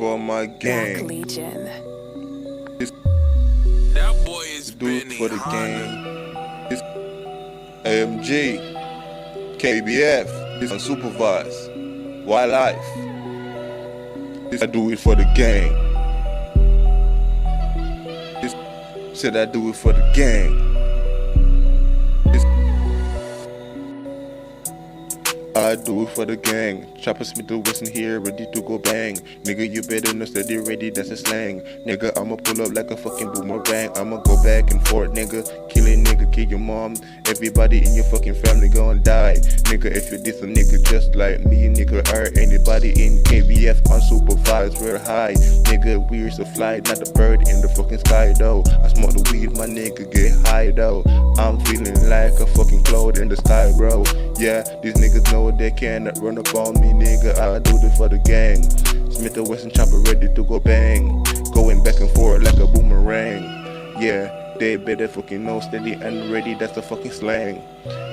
For my gang. Legion. That boy is Do it for the gang. It's AMG, KBF, it's unsupervised, wildlife. I do it for the gang. Said I do it for the gang. I do it for the gang. Chopper Smith wasn't here, ready to go bang. Nigga, you better know steady ready, that's a slang. Nigga, I'ma pull up like a fucking boomerang. I'ma go back and forth, nigga. Kill a nigga, kill your mom. Everybody in your fucking family gon' die. Nigga, if you diss a nigga just like me, nigga, or anybody in KBF unsupervised, we're high. Nigga, we're so fly, not a bird in the fucking sky though. I smoke the weed, my nigga get high though. I'm feeling like a fucking cloud in the sky, bro. Yeah, these niggas know they cannot run up on me, nigga. I do this for the gang. Smith & Wesson chopper ready to go bang. Going back and forth like a boomerang. Yeah, they better fucking know steady and ready, that's the fucking slang.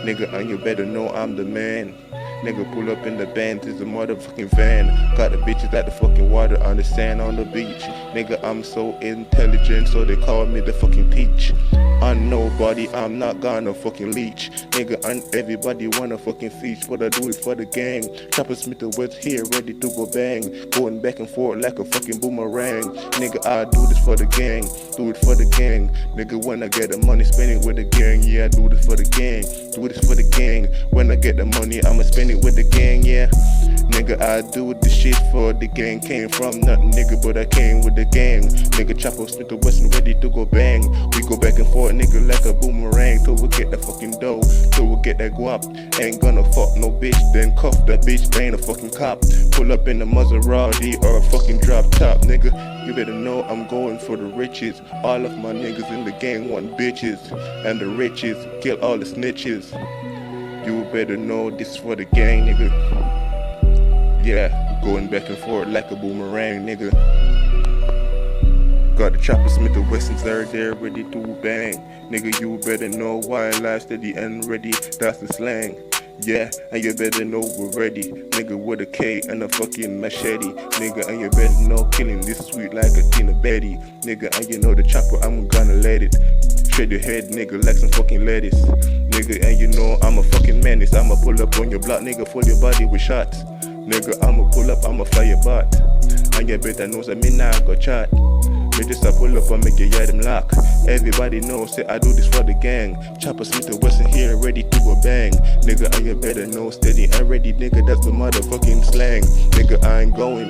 Nigga, and you better know I'm the man. Nigga, pull up in the band, it's a motherfucking van. Got the bitches at the fucking water, on the sand, on the beach. Nigga, I'm so intelligent, so they call me the fucking peach. On nobody, I'm not gonna fucking leech. Nigga, and everybody wanna fucking feast, but I do it for the gang. Chopper Smith & Wesson here, ready to go bang. Going back and forth like a fucking boomerang. Nigga, I do this for the gang, do it for the gang. Nigga, when I get the money, spend it with the gang. Yeah, I do this for the gang, do this for the gang. When I get the money, I'ma spend it with the gang, yeah. Nigga, I do this shit for the gang. Came from nothing, nigga, but I came with the gang. Nigga, Chopper Smith & Wesson ready to go bang. We go back and forth, nigga, like a boomerang. Till we get the fucking dough, till we get that guap. Ain't gonna fuck no bitch, then cuff that bitch, they ain't a fucking cop. Pull up in the Maserati or a fucking drop top, nigga. You better know I'm going for the riches. All of my niggas in the gang want bitches, and the riches kill all the snitches. You better know this is for the gang, nigga. Yeah, going back and forth like a boomerang, nigga. Got the Chopper Smith & Wessons there ready to bang. Nigga, you better know wildlife steady and ready, that's the slang. Yeah, and you better know we're ready. Nigga with a K and a fucking machete. Nigga, and you better know killing this sweet like a Tina Betty. Nigga, and you know the chopper, I'm gonna let it shred your head, nigga, like some fucking lettuce. Nigga, and you know I'm a fucking menace. I'ma pull up on your block, nigga, fill your body with shots. Nigga, I'ma pull up, I'ma fly your butt. And you better know that me now I got chat. Bitches, I pull up and make your them lock. Everybody knows that I do this for the gang. Chopper Smith & Wesson here, ready to go bang. Nigga, and you better know steady and ready, nigga, that's the motherfucking slang. Nigga, I ain't going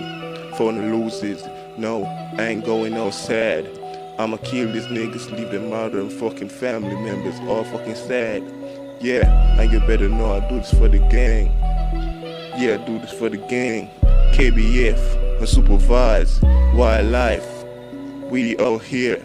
for the losers. No, I ain't going no sad. I'ma kill these niggas, leave them modern fucking family members all fucking sad. Yeah, and you better know I do this for the gang. Yeah, I do this for the gang. KBF, unsupervised, wildlife. We all here.